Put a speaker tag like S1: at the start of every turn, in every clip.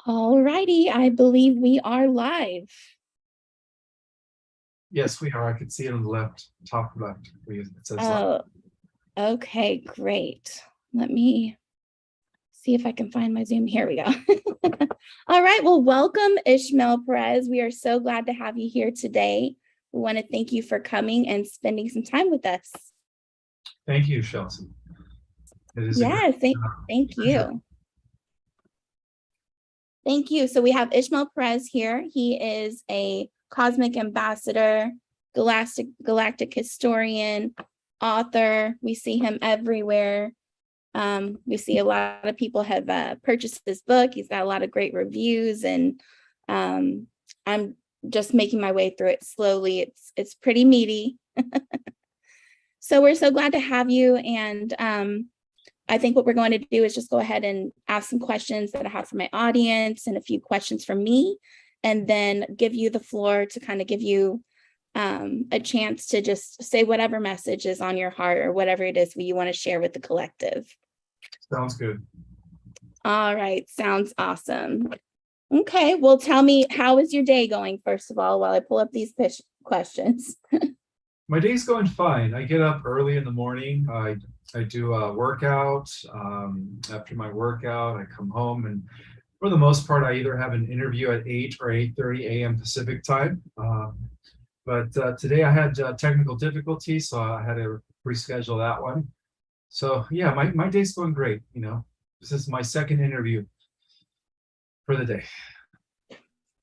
S1: All righty, I believe we are live.
S2: Yes, we are. I can see it on the left, top left. It says live.
S1: Oh, okay, great. Let me see if I can find my Zoom. Here we go. All right, well, welcome, Ismael Perez. We are so glad to have you here today. We want to thank you for coming and spending some time with us.
S2: Thank you, Chelsea. It is
S1: thank you. Thank you. So we have Ismael Perez here. He is a cosmic ambassador, galactic historian, author. We see him everywhere. We see a lot of people have purchased this book. He's got a lot of great reviews, and I'm just making my way through it slowly. It's pretty meaty. So we're so glad to have you. And I think what we're going to do is just go ahead and ask some questions that I have for my audience and a few questions from me, and then give you the floor to kind of give you a chance to just say whatever message is on your heart or whatever it is you want to share with the collective.
S2: Sounds good.
S1: All right. Sounds awesome. Okay. Well, tell me, how is your day going, first of all, while I pull up these questions?
S2: My day's going fine. I get up early in the morning. I do a workout. After my workout, I come home, and for the most part, I either have an interview at 8 or 8:30 a.m. Pacific time. But today I had technical difficulties, so I had to reschedule that one. So yeah, my day's going great. This is my second interview for the day.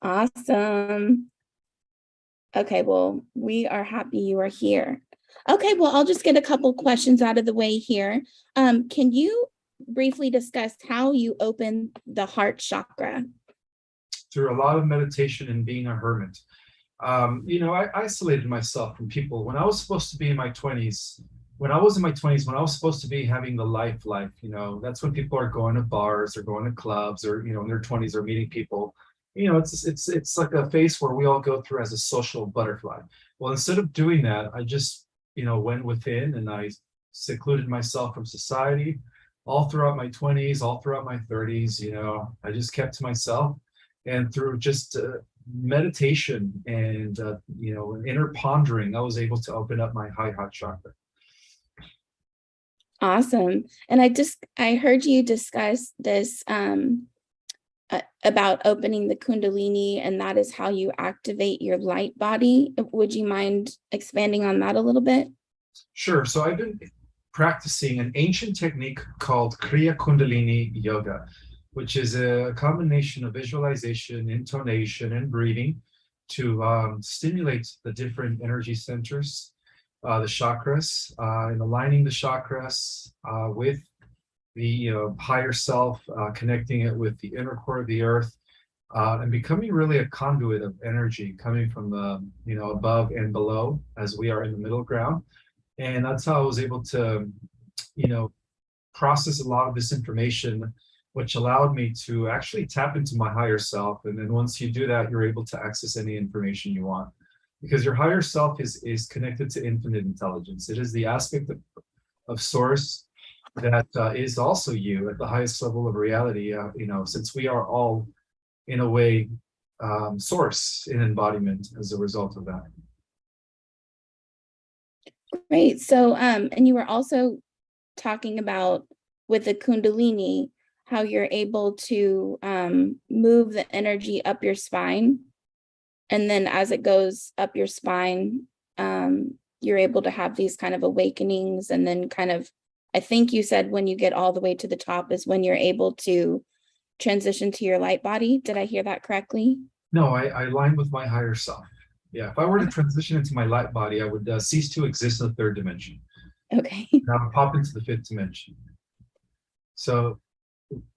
S1: Awesome. Okay, well, we are happy you are here. Okay, well, I'll just get a couple questions out of the way here. Can you briefly discuss how you open the heart chakra?
S2: Through a lot of meditation and being a hermit. I isolated myself from people when I was supposed to be in my 20s. When I was in my 20s, when I was supposed to be having the life, that's when people are going to bars or going to clubs, or in their 20s or meeting people. It's like a phase where we all go through as a social butterfly. Well, instead of doing that, I just went within, and I secluded myself from society all throughout my 20s, all throughout my 30s. I just kept to myself, and through just meditation and inner pondering, I was able to open up my heart chakra.
S1: Awesome. And I heard you discuss this about opening the Kundalini, and that is how you activate your light body. Would you mind expanding on that a little bit?
S2: Sure. So I've been practicing an ancient technique called Kriya Kundalini Yoga, which is a combination of visualization, intonation, and breathing to stimulate the different energy centers, the chakras, and aligning the chakras with the higher self, connecting it with the inner core of the earth, and becoming really a conduit of energy coming from the above and below, as we are in the middle ground. And that's how I was able to process a lot of this information, which allowed me to actually tap into my higher self. And then once you do that, you're able to access any information you want, because your higher self is connected to infinite intelligence. It is the aspect of source that is also you at the highest level of reality, since we are all, in a way, source in embodiment as a result of that.
S1: Great. So, and you were also talking about with the Kundalini, how you're able to move the energy up your spine. And then as it goes up your spine, you're able to have these kind of awakenings. And then kind of, I think you said when you get all the way to the top is when you're able to transition to your light body. Did I hear that correctly?
S2: No, I align with my higher self. Yeah, if I were to transition into my light body, I would cease to exist in the third dimension.
S1: Okay.
S2: And I would pop into the fifth dimension. So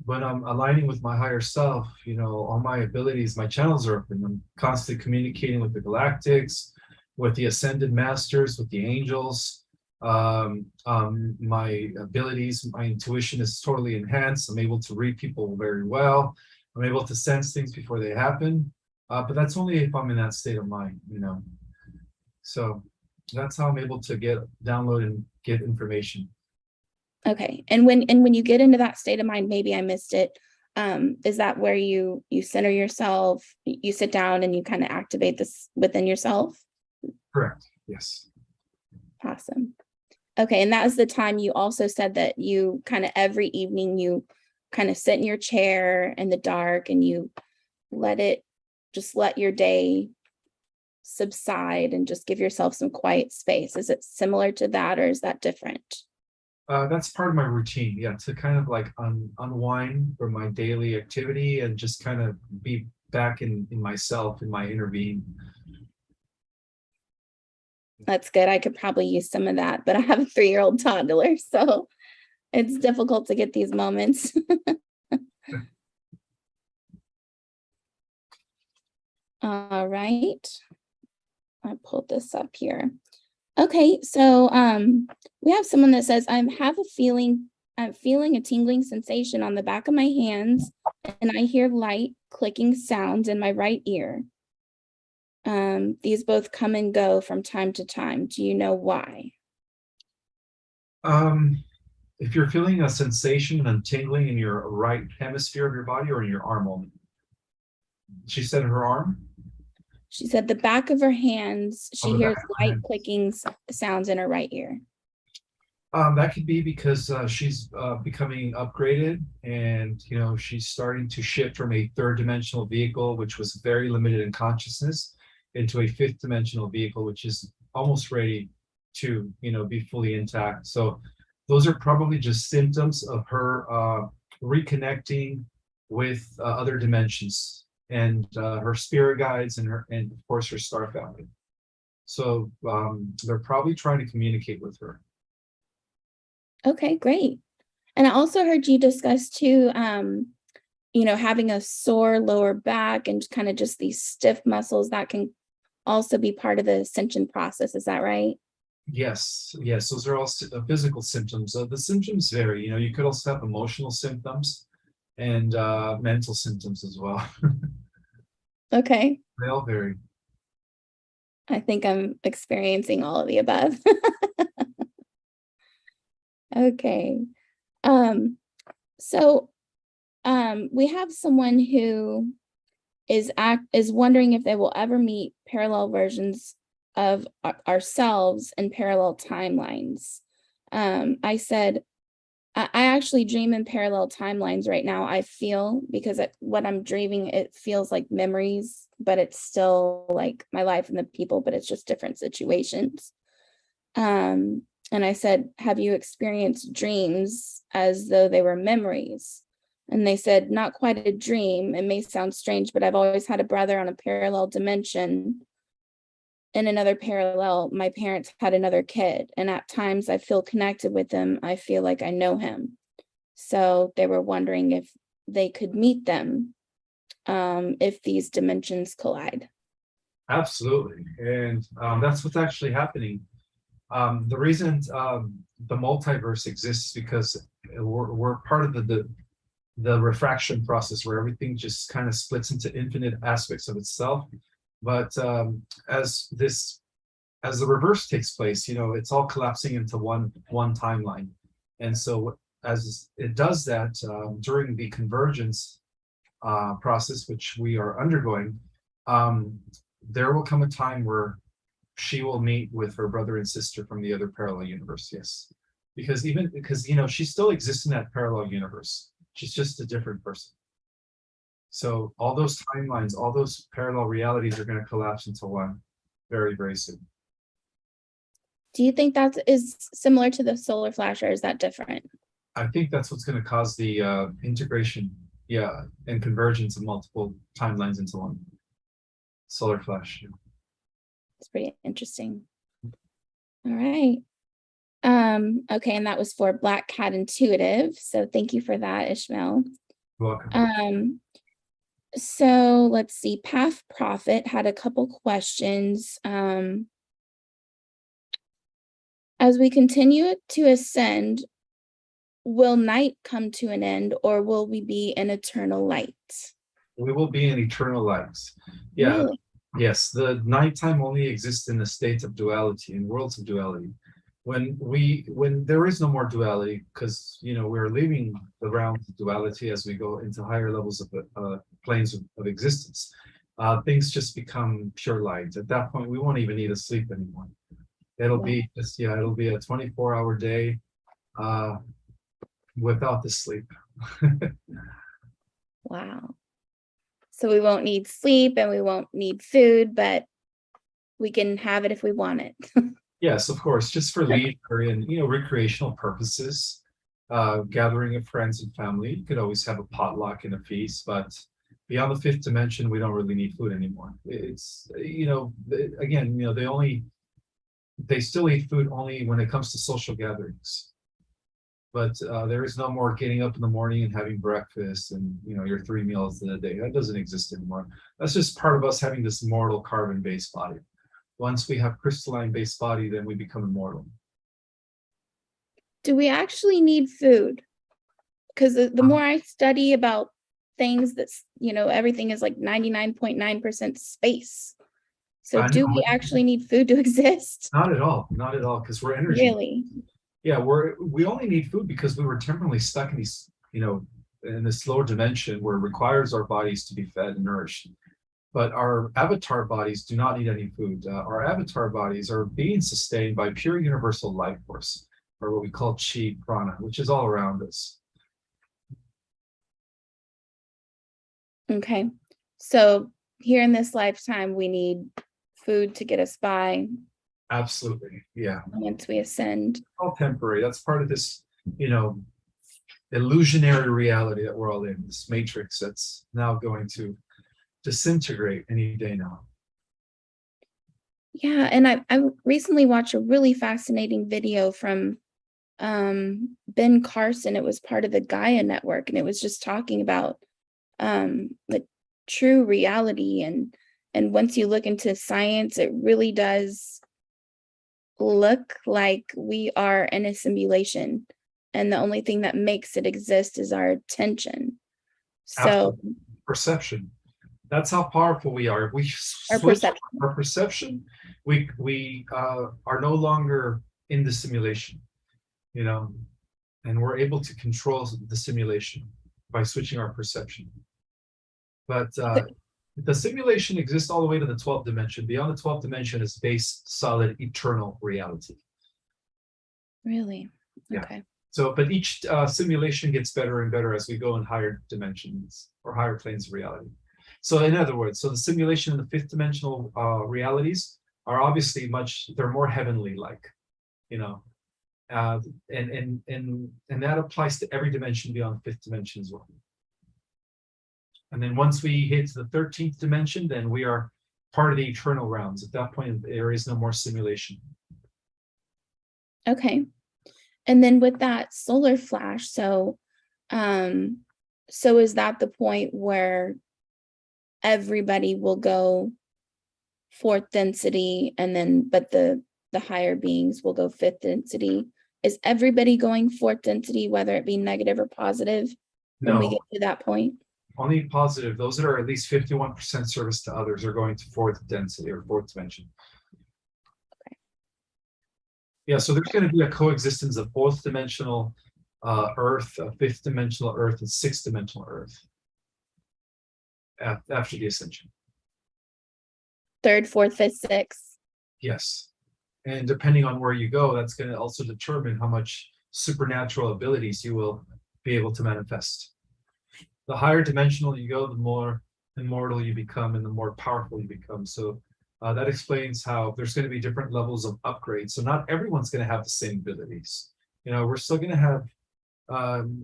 S2: when I'm aligning with my higher self, all my abilities, my channels are open. I'm constantly communicating with the Galactics, with the Ascended Masters, with the angels. My abilities, my intuition is totally enhanced. I'm able to read people very well. I'm able to sense things before they happen. But that's only if I'm in that state of mind, So that's how I'm able to download and get information.
S1: Okay. And when you get into that state of mind, maybe I missed it. Is that where you center yourself, you sit down and you kind of activate this within yourself?
S2: Correct. Yes.
S1: Awesome. Okay, and that was the time you also said that you kind of every evening you kind of sit in your chair in the dark and you let your day subside and just give yourself some quiet space. Is it similar to that or is that different?
S2: That's part of my routine. Yeah, to kind of like unwind from my daily activity and just kind of be back in myself, in my inner being.
S1: That's good. I could probably use some of that, but I have a 3-year-old toddler, so it's difficult to get these moments. All right. I pulled this up here. Okay, so we have someone that says, I'm feeling a tingling sensation on the back of my hands, and I hear light clicking sounds in my right ear. These both come and go from time to time. Do you know why?
S2: If you're feeling a sensation and tingling in your right hemisphere of your body or in your arm only. She said her arm?
S1: She said the back of her hands, she
S2: the
S1: hears
S2: back of her
S1: light
S2: hands.
S1: clicking sounds in her right ear.
S2: That could be because she's becoming upgraded, and she's starting to shift from a third dimensional vehicle, which was very limited in consciousness, into a fifth dimensional vehicle, which is almost ready to be fully intact. So those are probably just symptoms of her reconnecting with other dimensions and her spirit guides and of course her star family. So they're probably trying to communicate with her.
S1: Okay, great. And I also heard you discuss too, having a sore lower back and kind of just these stiff muscles that can also be part of the ascension process. Is that right?
S2: Yes, those are all physical symptoms. The symptoms vary. You could also have emotional symptoms and mental symptoms as well.
S1: Okay.
S2: They all vary.
S1: I think I'm experiencing all of the above. Okay. So we have someone who is wondering if they will ever meet parallel versions of ourselves in parallel timelines. I said, I actually dream in parallel timelines right now. I feel because what I'm dreaming, it feels like memories, but it's still like my life and the people, but it's just different situations. And I said, have you experienced dreams as though they were memories? And they said, not quite a dream. It may sound strange, but I've always had a brother on a parallel dimension. In another parallel, my parents had another kid. And at times I feel connected with him. I feel like I know him. So they were wondering if they could meet them if these dimensions collide.
S2: Absolutely. And that's what's actually happening. The reason the multiverse exists is because we're part of the refraction process where everything just kind of splits into infinite aspects of itself. But as the reverse takes place, it's all collapsing into one timeline. And so as it does that during the convergence process, which we are undergoing, there will come a time where she will meet with her brother and sister from the other parallel universe. Yes, because she still exists in that parallel universe. She's just a different person. So all those timelines, all those parallel realities are going to collapse into one very, very soon.
S1: Do you think that is similar to the solar flash, or is that different?
S2: I think that's what's going to cause the integration, and convergence of multiple timelines into one solar flash. Yeah.
S1: It's pretty interesting. All right. Okay, and that was for Black Cat Intuitive. So thank you for that, Ismael.
S2: You're welcome.
S1: So let's see. Path Prophet had a couple questions. As we continue to ascend, will night come to an end, or will we be in eternal light?
S2: We will be in eternal light. Yeah.
S1: Really?
S2: Yes, the nighttime only exists in a state of duality, in worlds of duality. when there is no more duality, because we're leaving the realms of duality as we go into higher levels of planes of existence, things just become pure light. At that point, we won't even need to sleep anymore. It'll
S1: Wow.
S2: be just, it'll be a 24-hour day without the sleep.
S1: Wow. So we won't need sleep and we won't need food, but we can have it if we want it.
S2: Yes, of course, just for leisure and recreational purposes, gathering of friends and family. You could always have a potluck and a feast, but beyond the fifth dimension, we don't really need food anymore. It's again, they still eat food only when it comes to social gatherings. But there is no more getting up in the morning and having breakfast and your 3 meals in a day. That doesn't exist anymore. That's just part of us having this mortal carbon-based body. Once we have crystalline-based body, then we become immortal.
S1: Do we actually need food? Because the more I study about things that's, everything is like 99.9% space. So do we actually need food to exist?
S2: Not at all, because we're energy.
S1: Really?
S2: Yeah, we only need food because we were temporarily stuck in these, in this lower dimension where it requires our bodies to be fed and nourished. But our avatar bodies do not need any food. Our avatar bodies are being sustained by pure universal life force, or what we call chi prana, which is all around us.
S1: Okay. So here in this lifetime, we need food to get us by.
S2: Absolutely. Yeah.
S1: Once we ascend.
S2: All temporary. That's part of this, illusionary reality that we're all in, this matrix that's now going to disintegrate any day now.
S1: Yeah, and I recently watched a really fascinating video from Ben Carson. It was part of the Gaia Network, and it was just talking about the true reality, and once you look into science, it really does look like we are in a simulation, and the only thing that makes it exist is our attention. So
S2: absolutely. Perception. That's how powerful we are. If we switch our perception, we are no longer in the simulation, and we're able to control the simulation by switching our perception. But the simulation exists all the way to the 12th dimension. Beyond the 12th dimension is base, solid, eternal reality.
S1: Really?
S2: Yeah.
S1: Okay.
S2: So, but each simulation gets better and better as we go in higher dimensions or higher planes of reality. So in other words, the simulation in the fifth dimensional realities are obviously they're more heavenly like, and that applies to every dimension beyond the fifth dimension as well. And then once we hit the 13th dimension, then we are part of the eternal realms. At that point, there is no more simulation.
S1: Okay. And then with that solar flash, so is that the point where everybody will go fourth density, and then but the higher beings will go fifth density? Is everybody going fourth density, whether it be negative or positive, when we get to that point?
S2: Only positive. Those that are at least 51% service to others are going to fourth density or fourth dimension.
S1: Okay.
S2: Yeah, so there's going to be a coexistence of fourth dimensional Earth, fifth dimensional Earth, and sixth dimensional Earth after the ascension.
S1: Third, fourth, fifth, sixth.
S2: Yes. And depending on where you go, that's going to also determine how much supernatural abilities you will be able to manifest. The higher dimensional you go, the more immortal you become and the more powerful you become. So that explains how there's going to be different levels of upgrade. So not everyone's going to have the same abilities. We're still going to have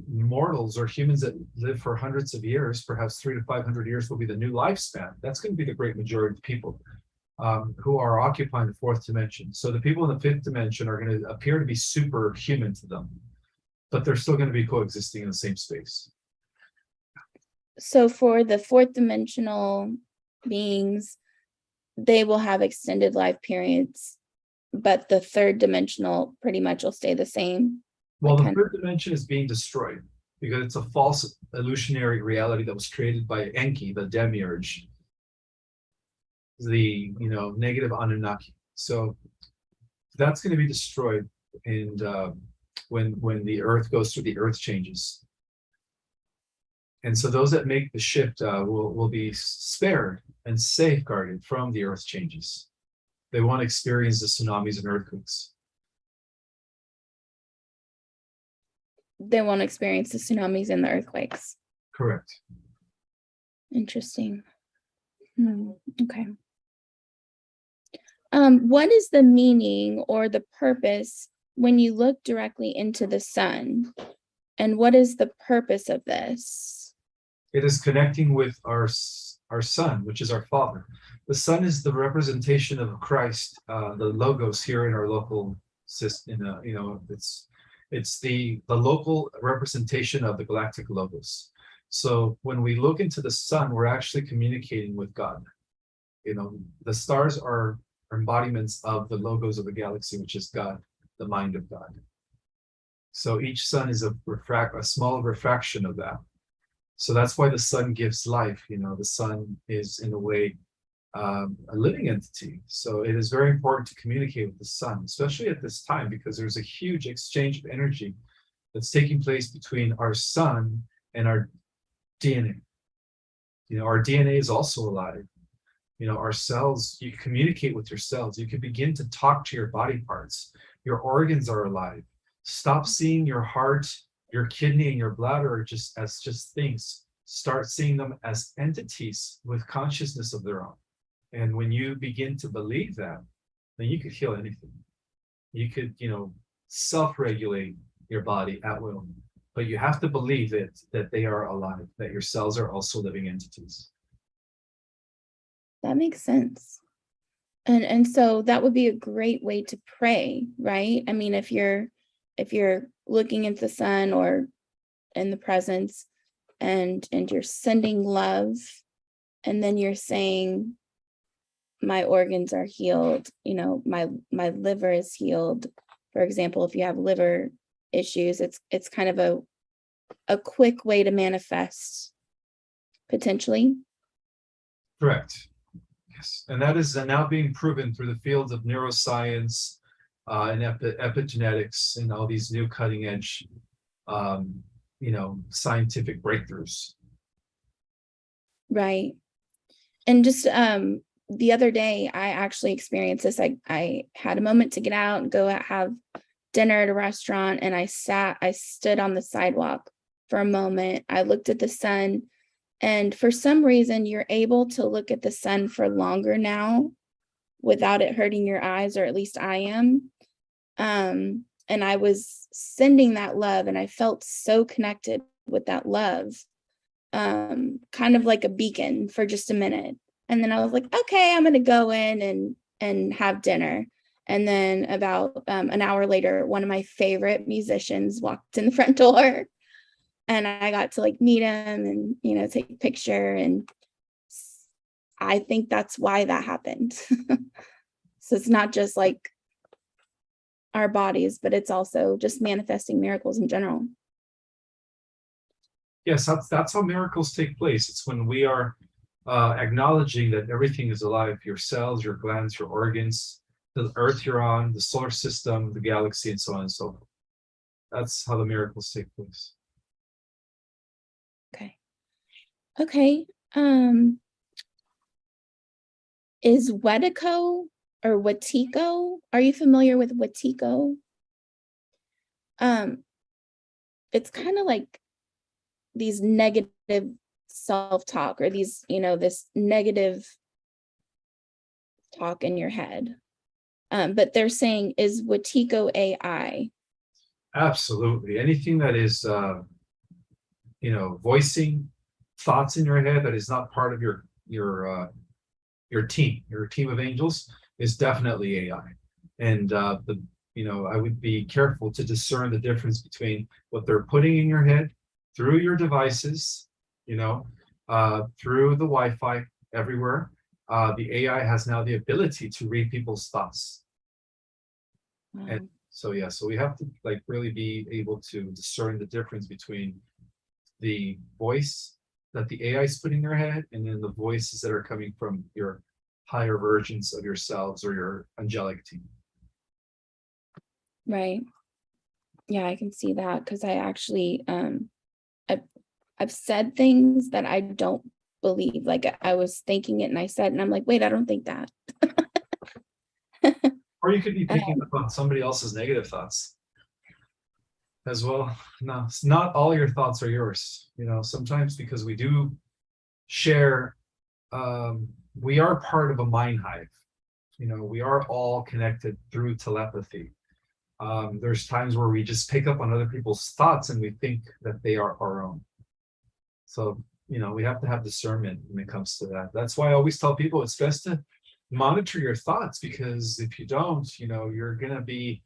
S2: mortals or humans that live for hundreds of years, perhaps 300 to 500 years will be the new lifespan. That's going to be the great majority of people who are occupying the fourth dimension. So the people in the fifth dimension are going to appear to be superhuman to them, but they're still going to be coexisting in the same space.
S1: So for the fourth dimensional beings, they will have extended life periods, but the third dimensional pretty much will stay the same.
S2: Well, the third dimension is being destroyed because it's a false illusionary reality that was created by Enki, the demiurge, the negative Anunnaki. So that's going to be destroyed. and when the earth goes through the earth changes. And so those that make the shift will be spared and safeguarded from the earth changes. They won't experience the tsunamis and earthquakes.
S1: They won't experience the tsunamis and the earthquakes.
S2: Correct.
S1: Interesting. Okay. What is the meaning or the purpose when you look directly into the sun? And what is the purpose of this?
S2: It is connecting with our Son, which is our Father. The Son is the representation of Christ, the logos here in our local system. It's the local representation of the galactic logos. So when we look into the sun, we're actually communicating with God. The stars are embodiments of the logos of the galaxy, which is God, the mind of God. So each sun is a small refraction of that. So that's why the sun gives life. The sun is, in a way, a living entity. So it is very important to communicate with the sun, especially at this time, because there's a huge exchange of energy that's taking place between our sun and our DNA. Our DNA is also alive. Our cells, you communicate with your cells. You can begin to talk to your body parts. Your organs are alive. Stop seeing your heart, your kidney, and your bladder as just things. Start seeing them as entities with consciousness of their own. And when you begin to believe that, then you could heal anything. You could, self-regulate your body at will. But you have to believe that they are alive, that your cells are also living entities.
S1: That makes sense. And so that would be a great way to pray, right? I mean, if you're looking into the sun or in the presence and you're sending love, and then you're saying, my organs are healed, my liver is healed. For example, if you have liver issues, it's kind of a quick way to manifest, potentially.
S2: Correct. Yes. And that is now being proven through the fields of neuroscience and epigenetics and all these new cutting edge scientific breakthroughs.
S1: Right. And just the other day, I actually experienced this. I had a moment to get out and go have dinner at a restaurant, and I stood on the sidewalk for a moment. I looked at the sun, and for some reason, you're able to look at the sun for longer now without it hurting your eyes, or at least I am. And I was sending that love, and I felt so connected with that love, kind of like a beacon for just a minute. And then I was like, okay, I'm going to go in and have dinner. And then about an hour later, one of my favorite musicians walked in the front door, and I got to meet him and, take a picture. And I think that's why that happened. So it's not just our bodies, but it's also just manifesting miracles in general.
S2: Yes, that's how miracles take place. It's when we are acknowledging that everything is alive, your cells, your glands, your organs, the earth you're on, the solar system, the galaxy, and so on and so forth. That's how the miracles take place.
S1: Okay. Is Wetico or Wetiko? Are you familiar with Wetiko? It's kind of like these negative self-talk, or these, this negative talk in your head. But they're saying, is Wetiko AI?
S2: Absolutely. Anything that is, voicing thoughts in your head that is not part of your team of angels is definitely AI. And I would be careful to discern the difference between what they're putting in your head through your devices, through the Wi-Fi everywhere. The AI has now the ability to read people's thoughts.
S1: Wow.
S2: And so we have to really be able to discern the difference between the voice that the AI is putting in your head, and then the voices that are coming from your higher versions of yourselves or your angelic team.
S1: Right. Yeah, I can see that because I actually I've said things that I don't believe. Like I was thinking it and I said, and I'm like, wait, I don't think that.
S2: Or you could be picking
S1: Um,
S2: up on somebody else's negative thoughts as well. No, it's not all your thoughts are yours. Sometimes because we do share, we are part of a mind hive. We are all connected through telepathy. There's times where we just pick up on other people's thoughts and we think that they are our own. So, we have to have discernment when it comes to that. That's why I always tell people it's best to monitor your thoughts, because if you don't, you're going to be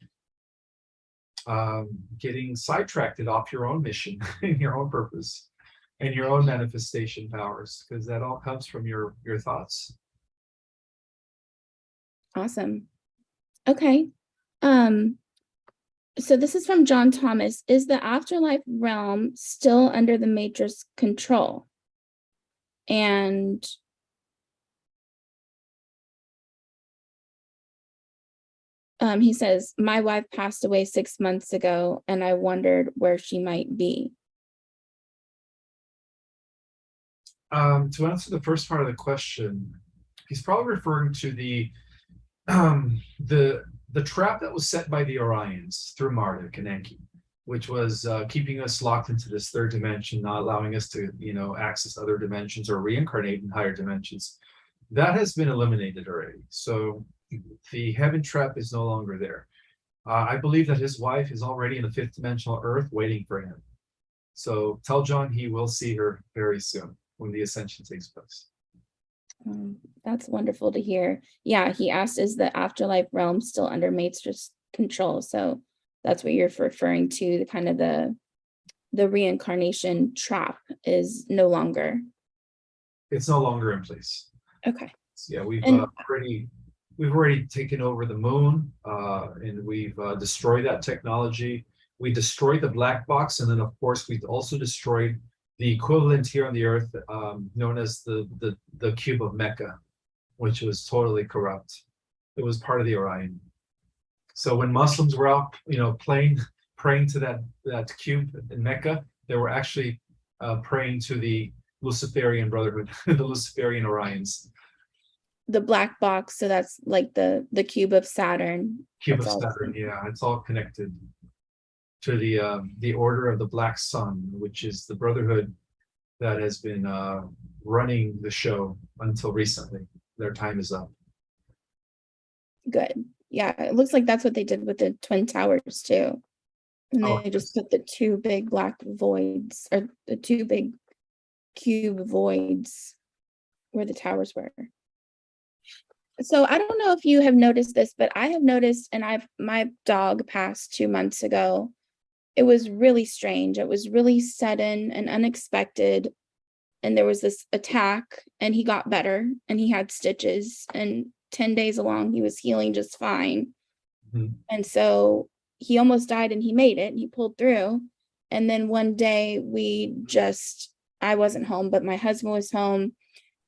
S2: getting sidetracked off your own mission and your own purpose and your own manifestation powers, because that all comes from your thoughts.
S1: awesome. Okay. Um, so this is from John Thomas. Is the afterlife realm still under the Matrix control? And he says, my wife passed away 6 months ago, and I wondered where she might be.
S2: To answer the first part of the question, he's probably referring to the trap that was set by the Orions through Marduk and Enki, which was keeping us locked into this third dimension, not allowing us to, access other dimensions or reincarnate in higher dimensions. That has been eliminated already. So the heaven trap is no longer there. I believe that his wife is already in the fifth dimensional Earth waiting for him. So tell John he will see her very soon when the ascension takes place.
S1: That's wonderful to hear. Yeah, he asked, is the afterlife realm still under Matrix control? So that's what you're referring to, the kind of the reincarnation trap is no longer.
S2: It's no longer in place.
S1: Okay.
S2: So, yeah, we've already taken over the moon, and we've destroyed that technology. We destroyed the black box, and then of course we also destroyed the equivalent here on the earth, known as the cube of Mecca, which was totally corrupt. It was part of the Orion. So when Muslims were out, praying to that cube in Mecca, they were actually praying to the Luciferian Brotherhood, the Luciferian Orions.
S1: The black box, so that's like the cube of Saturn.
S2: Cube of Saturn, yeah, it's all connected to the Order of the Black Sun, which is the Brotherhood that has been running the show until recently. Their time is up.
S1: Good. Yeah, it looks like that's what they did with the Twin Towers too. And they just put the two big black voids, or the two big cube voids where the towers were. So I don't know if you have noticed this, but I have noticed, and my dog passed 2 months ago. It was really strange. It was really sudden and unexpected. And there was this attack, and he got better, and he had stitches, and 10 days along, he was healing just fine. Mm-hmm. And so he almost died, and he made it, and he pulled through. And then one day I wasn't home, but my husband was home,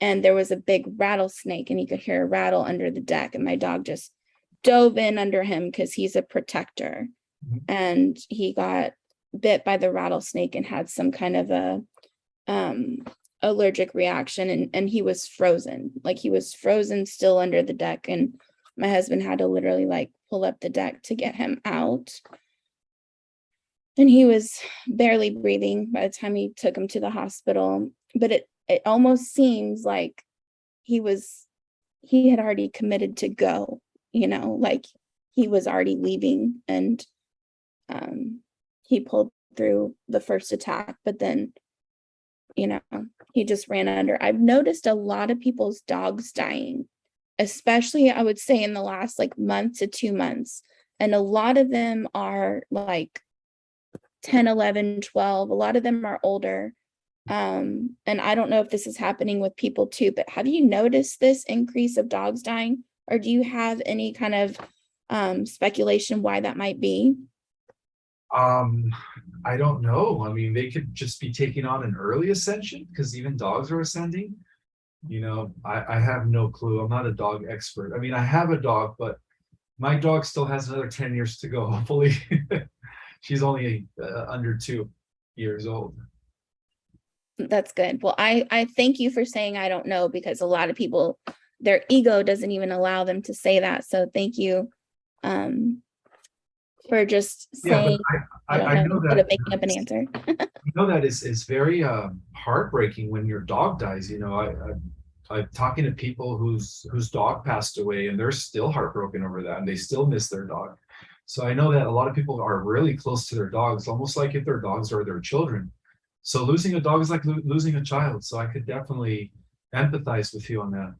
S1: and there was a big rattlesnake, and he could hear a rattle under the deck. And my dog just dove in under him because he's a protector. Mm-hmm. And he got bit by the rattlesnake and had some kind of a allergic reaction, and he was frozen. Like, he was frozen still under the deck, and my husband had to literally pull up the deck to get him out. And he was barely breathing by the time he took him to the hospital. But it almost seems like he had already committed to go, like he was already leaving, and he pulled through the first attack, but then he just ran under. I've noticed a lot of people's dogs dying, especially I would say in the last month to 2 months. And a lot of them are 10, 11, 12. A lot of them are older. And I don't know if this is happening with people too, but have you noticed this increase of dogs dying? Or do you have any kind of speculation why that might be?
S2: I don't know. I mean, they could just be taking on an early ascension, because even dogs are ascending. I have no clue. I'm not a dog expert. I mean, I have a dog, but My dog still has another 10 years to go, hopefully. She's only under 2 years old.
S1: That's good. Well, I thank you for saying I don't know, because a lot of people, their ego doesn't even allow them to say that. So thank you for just
S2: Yeah,
S1: saying
S2: but
S1: I
S2: I
S1: don't know
S2: know
S1: instead of
S2: that
S1: making up an answer.
S2: you know that is very heartbreaking when your dog dies. I'm talking to people whose dog passed away, and they're still heartbroken over that, and they still miss their dog. So I know that a lot of people are really close to their dogs, almost like if their dogs are their children. So losing a dog is like losing a child. So I could definitely empathize with you on that.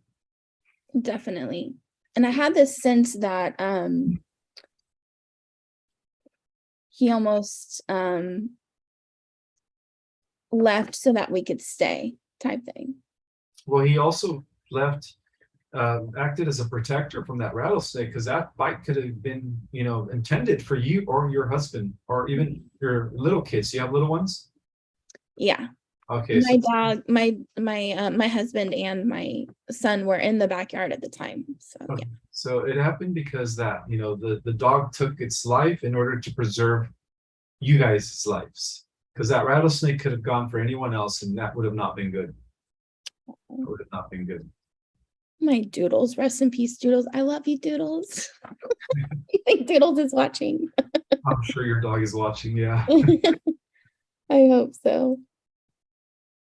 S1: Definitely. And I had this sense that he almost left so that we could stay, type thing.
S2: Well, he also left, acted as a protector from that rattlesnake, because that bite could have been, intended for you or your husband or even your little kids. You have little ones?
S1: Yeah.
S2: Okay.
S1: My dog, my husband and my son were in the backyard at the time. So yeah.
S2: So it happened because that, the dog took its life in order to preserve you guys' lives. Because that rattlesnake could have gone for anyone else, and that would have not been good. It would have not been good.
S1: My Doodles, rest in peace, Doodles. I love you, Doodles. You think Doodles is watching?
S2: I'm sure your dog is watching, yeah.
S1: I hope so.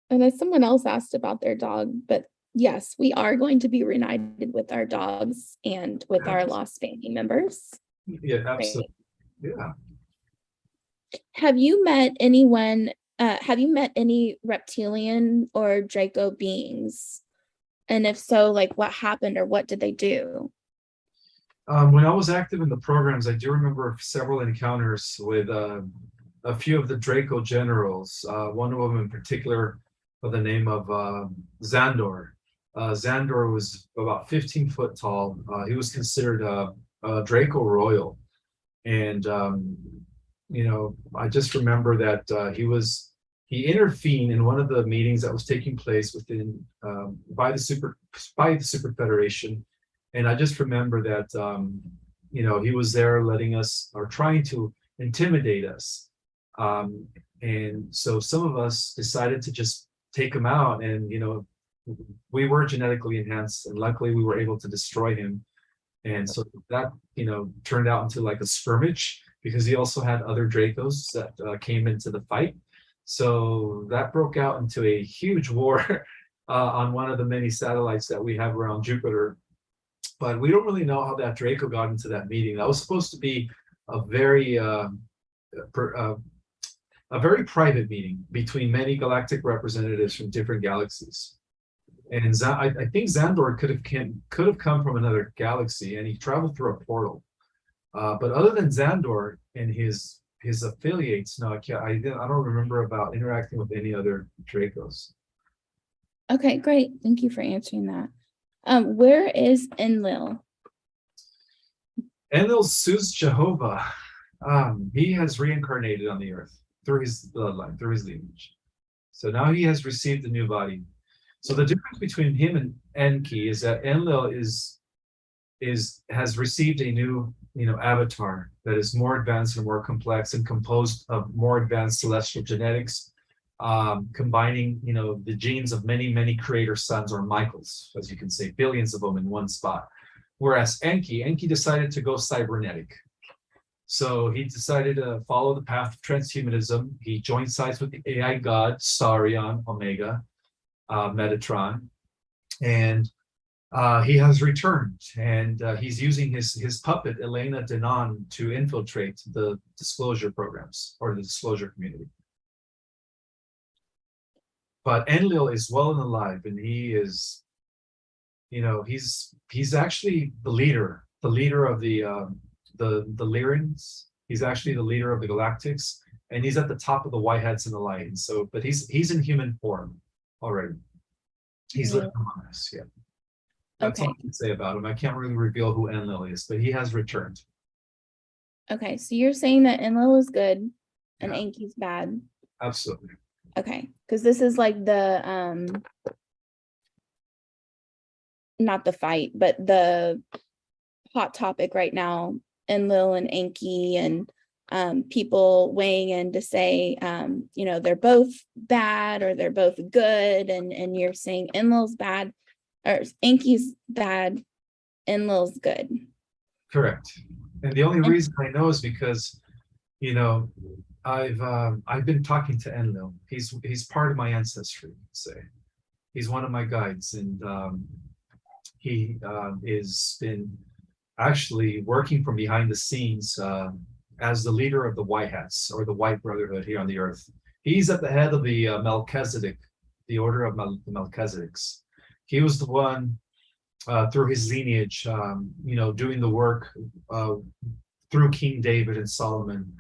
S1: And as someone else asked about their dog, but yes, we are going to be reunited with our dogs and with our lost family members.
S2: Yeah, absolutely. Yeah.
S1: Have you met anyone? Have you met any reptilian or Draco beings? And if so, like what happened or what did they do?
S2: When I was active in the programs, I do remember several encounters with a few of the Draco generals. One of them in particular, by the name of Xandor. Xandor was about 15 foot tall. He was considered a Draco royal. And, I just remember that he intervened in one of the meetings that was taking place within by the Super Federation. And I just remember that, he was there letting us, or trying to intimidate us. And so some of us decided to just take him out, and, we were genetically enhanced, and luckily we were able to destroy him. And so that, turned out into like a skirmish, because he also had other Dracos that came into the fight. So that broke out into a huge war on one of the many satellites that we have around Jupiter. But we don't really know how that Draco got into that meeting. That was supposed to be a very private meeting between many galactic representatives from different galaxies. And I think Xandor could have come from another galaxy, and he traveled through a portal. But other than Xandor and his affiliates, no, I don't remember about interacting with any other Dracos.
S1: Okay, great. Thank you for answering that. Where is Enlil?
S2: Enlil sues Jehovah. He has reincarnated on the earth through his bloodline, through his lineage. So now he has received a new body. So the difference between him and Enki is that Enlil has received a new, avatar that is more advanced and more complex and composed of more advanced celestial genetics, combining, the genes of many, many creator sons, or Michaels, as you can say, billions of them in one spot. Whereas Enki decided to go cybernetic. So he decided to follow the path of transhumanism. He joined sides with the AI god Saurion Omega, Metatron, and he has returned, and he's using his puppet Elena Denon to infiltrate the disclosure programs, or the disclosure community. But Enlil is well and alive, and he is, he's actually the leader of the Lyrians. He's actually the leader of the Galactics, and he's at the top of the Whiteheads and the Light. And so, but he's in human form already. He's living among us. Yeah. That's all I can say about him. I can't really reveal who Enlil is, but he has returned.
S1: Okay, so you're saying that Enlil is good and Enki's bad.
S2: Absolutely.
S1: Okay, because this is like the not the fight, but the hot topic right now, Enlil and Enki, and people weighing in to say, they're both bad or they're both good, and you're saying Enlil's bad or Enki's bad, Enlil's good.
S2: Correct. And the only reason I know is because, I've been talking to Enlil. He's part of my ancestry, say. He's one of my guides, and he is been actually working from behind the scenes as the leader of the White Hats, or the White Brotherhood here on the earth. He's at the head of the Melchizedek, the order of the Melchizedeks. He was the one through his lineage, doing the work through King David and Solomon.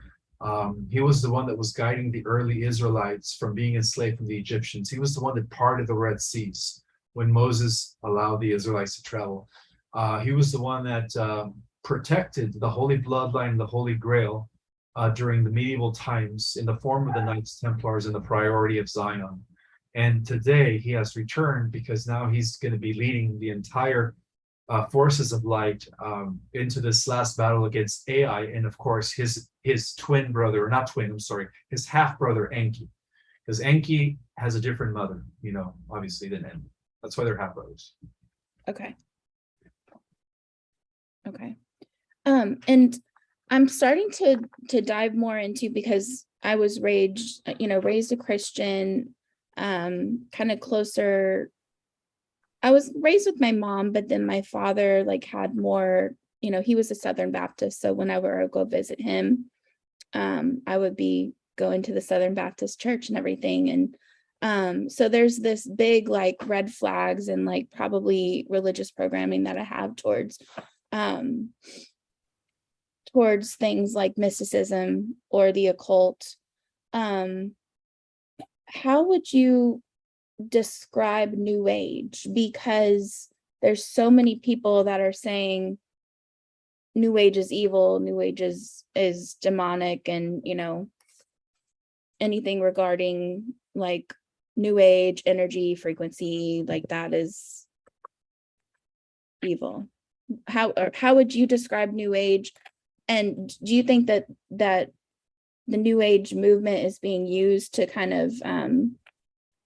S2: He was the one that was guiding the early Israelites from being enslaved from the Egyptians. He was the one that parted the Red Seas when Moses allowed the Israelites to travel. He was the one that protected the Holy Bloodline, the Holy Grail, during the medieval times in the form of the Knights Templars and the priority of Zion. And today he has returned because now he's going to be leading the entire forces of light into this last battle against Ai, and of course his twin brother, or not twin, I'm sorry, his half brother Enki, because Enki has a different mother, obviously, than Enki. That's why they're half brothers.
S1: Okay. And I'm starting to dive more into, because I was raised a Christian, kind of closer. I was raised with my mom, but then my father had more, he was a Southern Baptist. So whenever I go visit him, I would be going to the Southern Baptist church and everything. And so there's this big red flags and probably religious programming that I have towards things like mysticism or the occult. How would you describe New Age? Because there's so many people that are saying New Age is evil, New Age is demonic, and anything regarding New Age energy frequency that is evil. How would you describe New Age? And do you think that the New Age movement is being used to kind of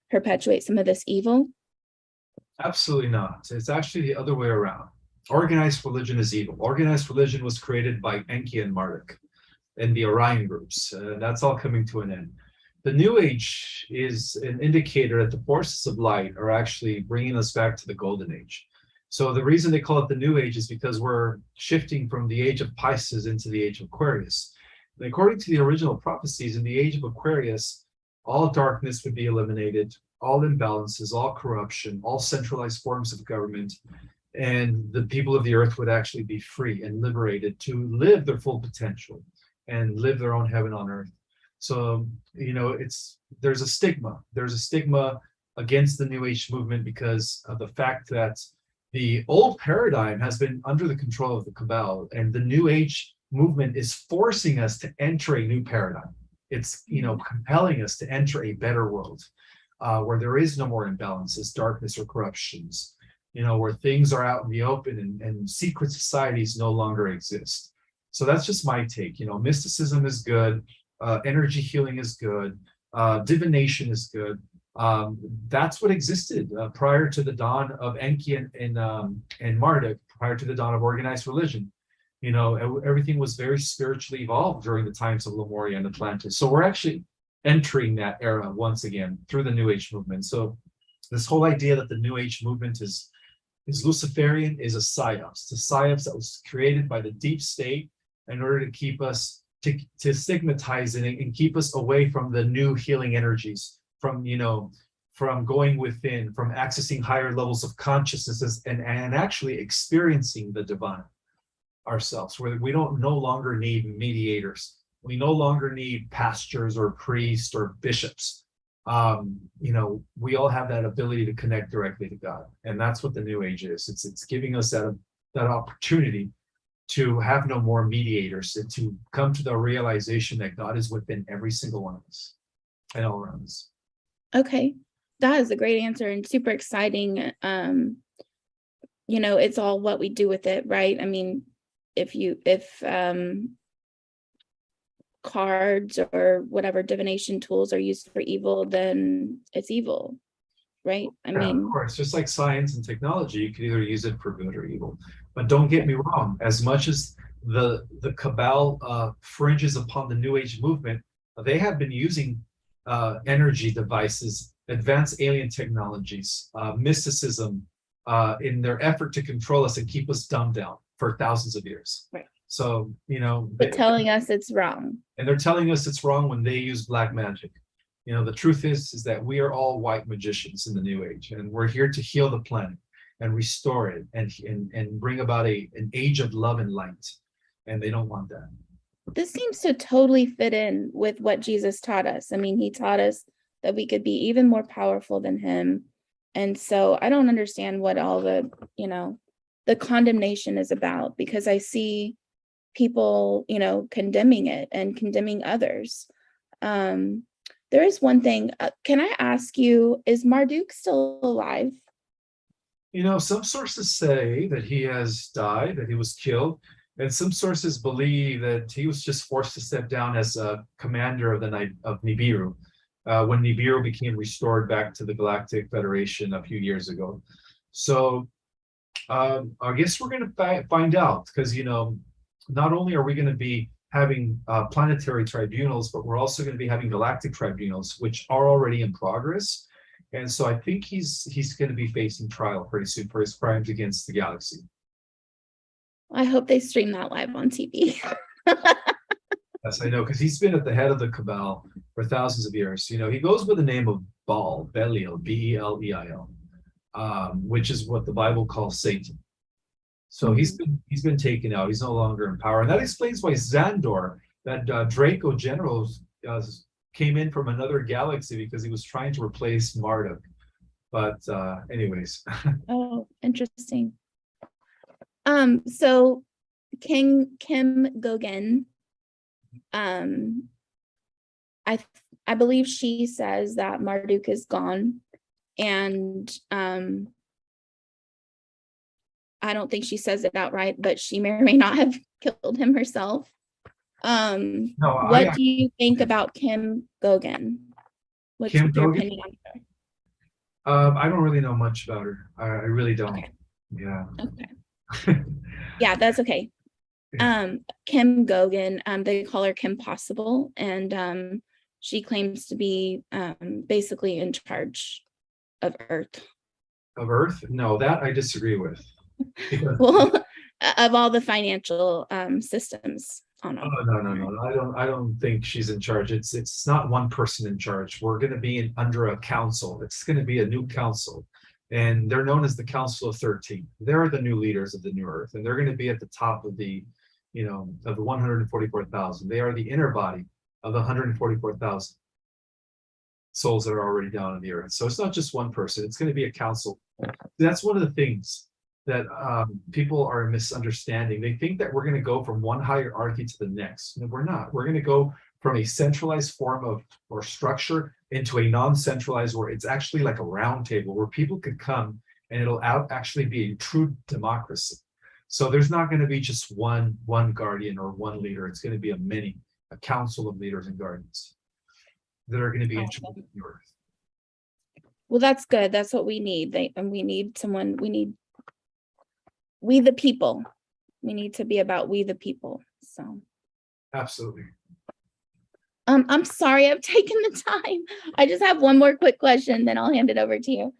S1: perpetuate some of this evil?
S2: Absolutely not. It's actually the other way around. Organized religion is evil. Organized religion was created by Enki and Marduk and the Orion groups. That's all coming to an end. The New Age is an indicator that the forces of light are actually bringing us back to the Golden Age. So the reason they call it the New Age is because we're shifting from the age of Pisces into the age of Aquarius. And according to the original prophecies, in the age of Aquarius, all darkness would be eliminated, all imbalances, all corruption, all centralized forms of government, and the people of the earth would actually be free and liberated to live their full potential and live their own heaven on earth. So, there's a stigma. There's a stigma against the New Age movement because of the fact that the old paradigm has been under the control of the cabal, and the New Age movement is forcing us to enter a new paradigm. It's, compelling us to enter a better world where there is no more imbalances, darkness, or corruptions, where things are out in the open and secret societies no longer exist. So that's just my take. Mysticism is good. Energy healing is good. Divination is good. That's what existed prior to the dawn of Enki and Marduk, prior to the dawn of organized religion. Everything was very spiritually evolved during the times of Lemuria and Atlantis. So we're actually entering that era once again through the New Age movement. So this whole idea that the New Age movement is Luciferian is a psyops. The psyops that was created by the deep state in order to keep us, to stigmatize it and keep us away from the new healing energies, from going within, from accessing higher levels of consciousness and actually experiencing the divine ourselves, where we don't no longer need mediators. We no longer need pastors or priests or bishops. We all have that ability to connect directly to God, and that's what the New Age is. It's giving us that opportunity to have no more mediators and to come to the realization that God is within every single one of us and all around us.
S1: Okay, that is a great answer and super exciting. It's all what we do with it, right? I mean, if cards or whatever divination tools are used for evil, then it's evil, right? I
S2: Yeah,
S1: mean,
S2: of course, just like science and technology, you can either use it for good or evil. But don't get me wrong, as much as the cabal fringes upon the New Age movement, they have been using energy devices, advanced alien technologies, mysticism, in their effort to control us and keep us dumbed down for thousands of years.
S1: Right.
S2: So,
S1: but telling us it's wrong.
S2: and they're telling us it's wrong when they use black magic. The truth is that we are all white magicians in the New Age, and we're here to heal the planet and restore it and bring about an age of love and light. And they don't want that.
S1: This seems to totally fit in with what Jesus taught us. I mean, he taught us that we could be even more powerful than him. And so I don't understand what all the condemnation is about, because I see people, condemning it and condemning others. There is one thing. Can I ask you, is Marduk still alive?
S2: Some sources say that he has died, that he was killed, and some sources believe that he was just forced to step down as a commander of Nibiru, when Nibiru became restored back to the Galactic Federation a few years ago. So I guess we're going to find out, because not only are we going to be having planetary tribunals, but we're also going to be having galactic tribunals, which are already in progress. And so I think he's going to be facing trial pretty soon for his crimes against the galaxy.
S1: I hope they stream that live on TV.
S2: Yes, I know, because he's been at the head of the cabal for thousands of years. He goes by the name of Belial, Beleil, which is what the Bible calls Satan. So he's been taken out. He's no longer in power, and that explains why Xandor, that Draco general, came in from another galaxy, because he was trying to replace Marduk. But anyways.
S1: Oh, interesting. So Kim Gogan, I believe she says that Marduk is gone, and I don't think she says it outright, but she may or may not have killed him herself. What do you think about Kim Gogan? What's your opinion on her?
S2: I don't really know much about her. I really don't.
S1: Okay.
S2: Yeah.
S1: Okay. Yeah, that's okay.
S2: Yeah.
S1: Kim Gogan, they call her Kim Possible, and she claims to be basically in charge of Earth.
S2: Of Earth? No, that I disagree with.
S1: Well, of all the financial systems on Earth.
S2: Oh, no. I don't think she's in charge. It's not one person in charge. We're going to be under a council. It's going to be a new council, and they're known as the Council of 13. They're the new leaders of the new Earth, and they're going to be at the top of the 144,000. They are the inner body of the 144,000 souls that are already down on the Earth. So it's not just one person. It's going to be a council. That's one of the things that people are misunderstanding. They think that we're going to go from one hierarchy to the next. No, we're not. We're going to go from a centralized form of or structure into a non-centralized, where it's actually like a round table where people could come, and it'll actually be a true democracy. So there's not going to be just one guardian or one leader. It's going to be a council of leaders and guardians that are going to be in charge of the Earth.
S1: Well, that's good. That's what we need. We need someone. We the people. We need to be about we the people. So
S2: Absolutely.
S1: I'm sorry I've taken the time. I just have one more quick question, then I'll hand it over to you.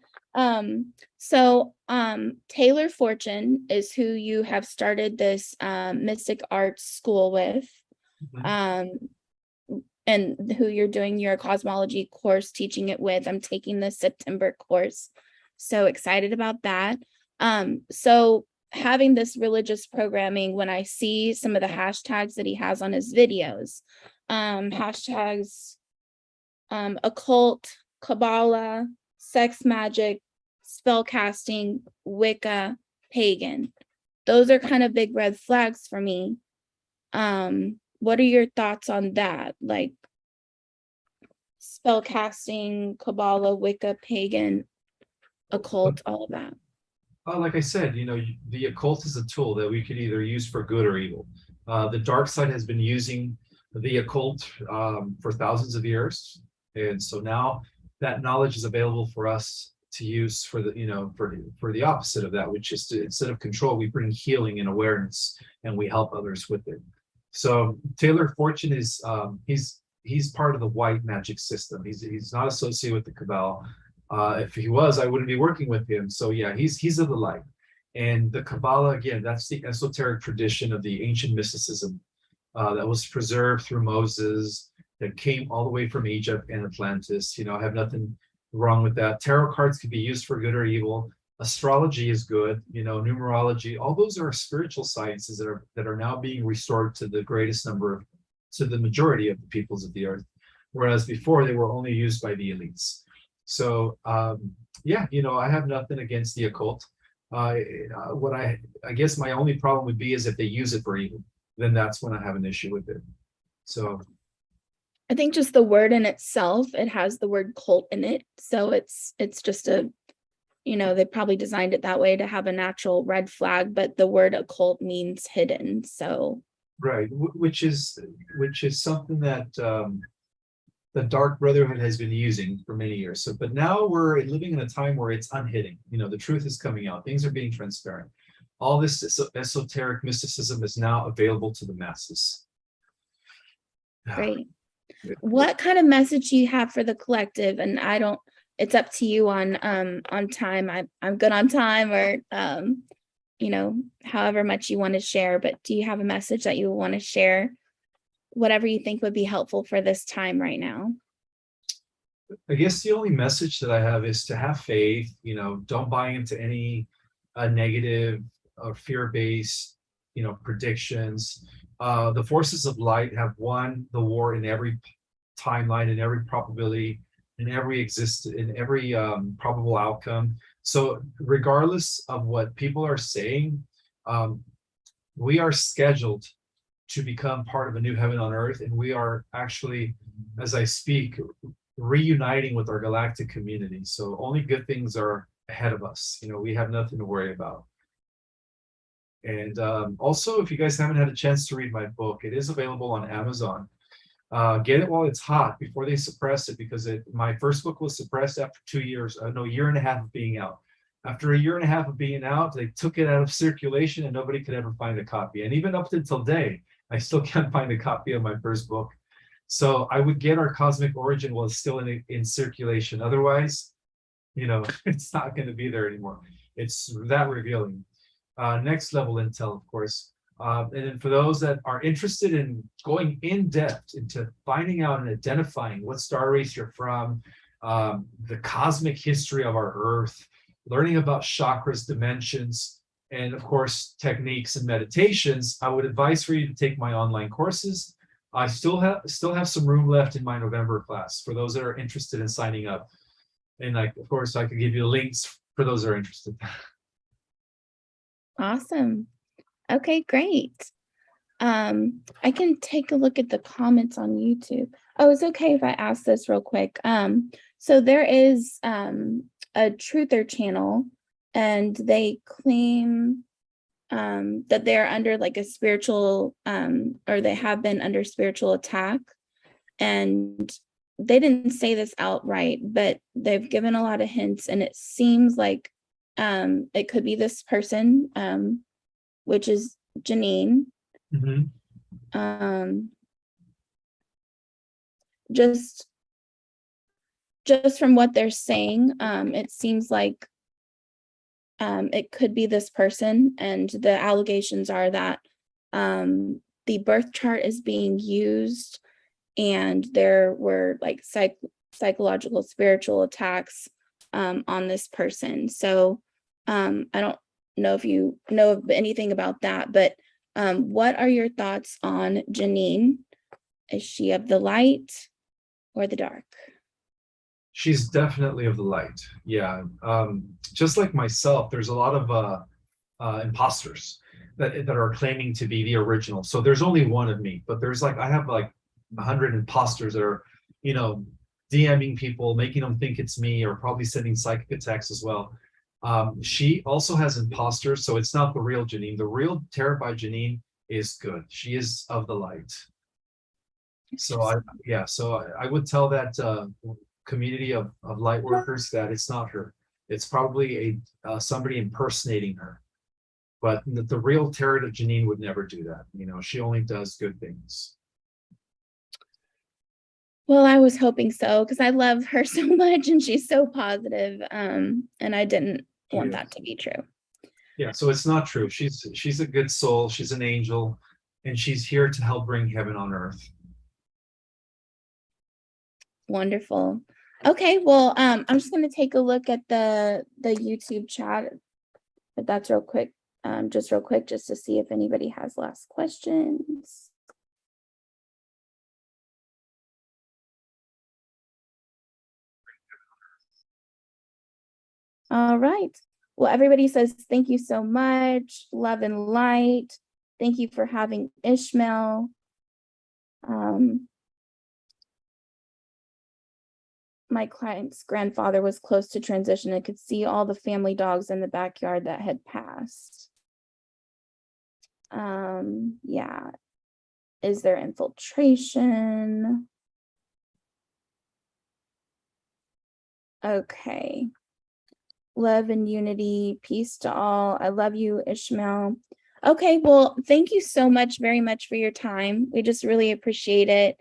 S1: Taylor Fortune is who you have started this mystic arts school with, and who you're doing your cosmology course, teaching it with. I'm taking the September course. So excited about that. So having this religious programming, when I see some of the hashtags that he has on his videos, hashtags occult, Kabbalah, sex magic, spell casting, Wicca, pagan. Those are kind of big red flags for me. What are your thoughts on that? Like spell casting, Kabbalah, Wicca, pagan, occult, all of that.
S2: Like I said, the occult is a tool that we could either use for good or evil. The dark side has been using the occult for thousands of years, and so now that knowledge is available for us to use for the opposite of that, which is to, instead of control, we bring healing and awareness, and we help others with it. So Taylor Fortune is he's part of the white magic system. He's not associated with the Cabal. If he was, I wouldn't be working with him. So yeah, he's of the light. And the Kabbalah, again, that's the esoteric tradition of the ancient mysticism that was preserved through Moses, that came all the way from Egypt and Atlantis. I have nothing wrong with that. Tarot cards can be used for good or evil. Astrology is good. Numerology. All those are spiritual sciences that are now being restored to the greatest number to the majority of the peoples of the earth, whereas before they were only used by the elites. So yeah, I have nothing against the occult. What I guess my only problem would be is if they use it for evil, then that's when I have an issue with it. So
S1: I think just the word in itself, it has the word cult in it. So it's just they probably designed it that way to have a natural red flag, but the word occult means hidden. So
S2: right, which is something that the Dark Brotherhood has been using for many years. So, but now we're living in a time where it's unhitting. The truth is coming out. Things are being transparent. All this esoteric mysticism is now available to the masses.
S1: great. What kind of message do you have for the collective? And it's up to you on time. I'm good on time, or however much you want to share, but do you have a message that you want to share? Whatever you think would be helpful for this time right now.
S2: I guess the only message that I have is to have faith. Don't buy into any negative or fear-based, predictions. The forces of light have won the war in every timeline, in every probability, in every probable outcome. So regardless of what people are saying, we are scheduled to become part of a new heaven on earth, and we are actually, as I speak, reuniting with our galactic community. So only good things are ahead of us. We have nothing to worry about. And also, if you guys haven't had a chance to read my book, it is available on Amazon. Get it while it's hot before they suppress it, because my first book was suppressed after 2 years, no, year and a half of being out. After a year and a half of being out, they took it out of circulation and nobody could ever find a copy. And even up until today, I still can't find a copy of my first book. So I would get Our Cosmic Origin while it's still in circulation. Otherwise, it's not going to be there anymore. It's that revealing. Next level intel, of course. And then for those that are interested in going in depth into finding out and identifying what star race you're from, the cosmic history of our Earth, learning about chakras, dimensions, and of course, techniques and meditations, I would advise for you to take my online courses. I still have some room left in my November class for those that are interested in signing up. And of course, I could give you links for those that are interested.
S1: Awesome. Okay, great. I can take a look at the comments on YouTube. Oh, it's okay if I ask this real quick. So there is a truther channel, and they claim that they're under like a spiritual or they have been under spiritual attack, and they didn't say this outright, but they've given a lot of hints, and it seems like it could be this person, which is Janine.
S2: Mm-hmm.
S1: Just from what they're saying, it seems like it could be this person, and the allegations are that the birth chart is being used, and there were like psychological spiritual attacks on this person. So I don't know if you know of anything about that, but what are your thoughts on Janine? Is she of the light or the dark?
S2: She's definitely of the light. Yeah. Just like myself, there's a lot of imposters that are claiming to be the original. So there's only one of me, but I have like 100 imposters that are, DMing people, making them think it's me, or probably sending psychic attacks as well. She also has imposters, so it's not the real Janine. The real terrified Janine is good. She is of the light. So I would tell that community of light workers that it's not her. It's probably a somebody impersonating her. But the real Terror Janine would never do that. You know, she only does good things.
S1: Well, I was hoping so, because I love her so much and she's so positive. And I didn't want that to be true.
S2: Yeah, so it's not true. She's a good soul, she's an angel, and she's here to help bring heaven on earth.
S1: Wonderful. Okay, well, I'm just going to take a look at the YouTube chat, if that's real quick, just to see if anybody has last questions. All right. Well, everybody says thank you so much. Love and light. Thank you for having Ishmael. My client's grandfather was close to transition and could see all the family dogs in the backyard that had passed. Yeah. Is there infiltration? Okay. Love and unity, peace to all. I love you, Ishmael. Okay, well, thank you so much, very much for your time. We just really appreciate it.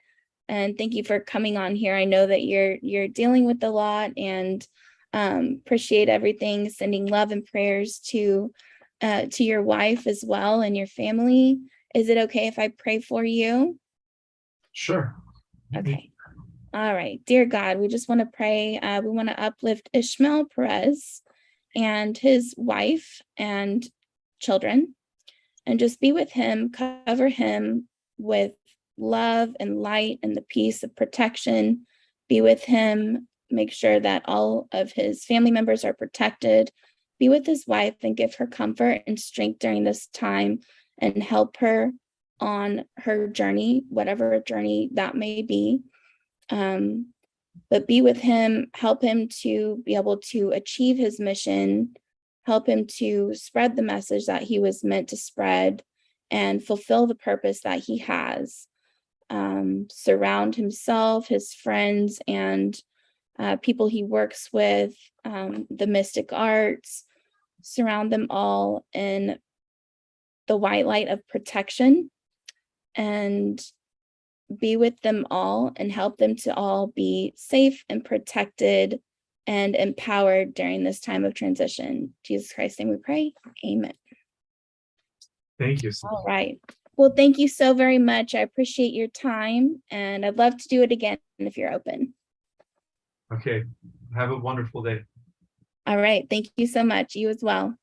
S1: And thank you for coming on here. I know that you're dealing with a lot, and appreciate everything. Sending love and prayers to your wife as well and your family. Is it okay if I pray for you?
S2: Sure.
S1: Okay. All right. Dear God, we just want to pray. We want to uplift Ismael Perez and his wife and children, and just be with him, cover him with love and light and the peace of protection. Be with him, make sure that all of his family members are protected. Be with his wife and give her comfort and strength during this time, and help her on her journey, whatever journey that may be. But be with him, help him to be able to achieve his mission, help him to spread the message that he was meant to spread, and fulfill the purpose that he has. Surround himself, his friends, and people he works with, the mystic arts, surround them all in the white light of protection, and be with them all and help them to all be safe and protected and empowered during this time of transition. Jesus Christ's name we pray. Amen.
S2: Thank you.
S1: All right. Well, thank you so very much. I appreciate your time, and I'd love to do it again if you're open.
S2: Okay. Have a wonderful day.
S1: All right. Thank you so much. You as well.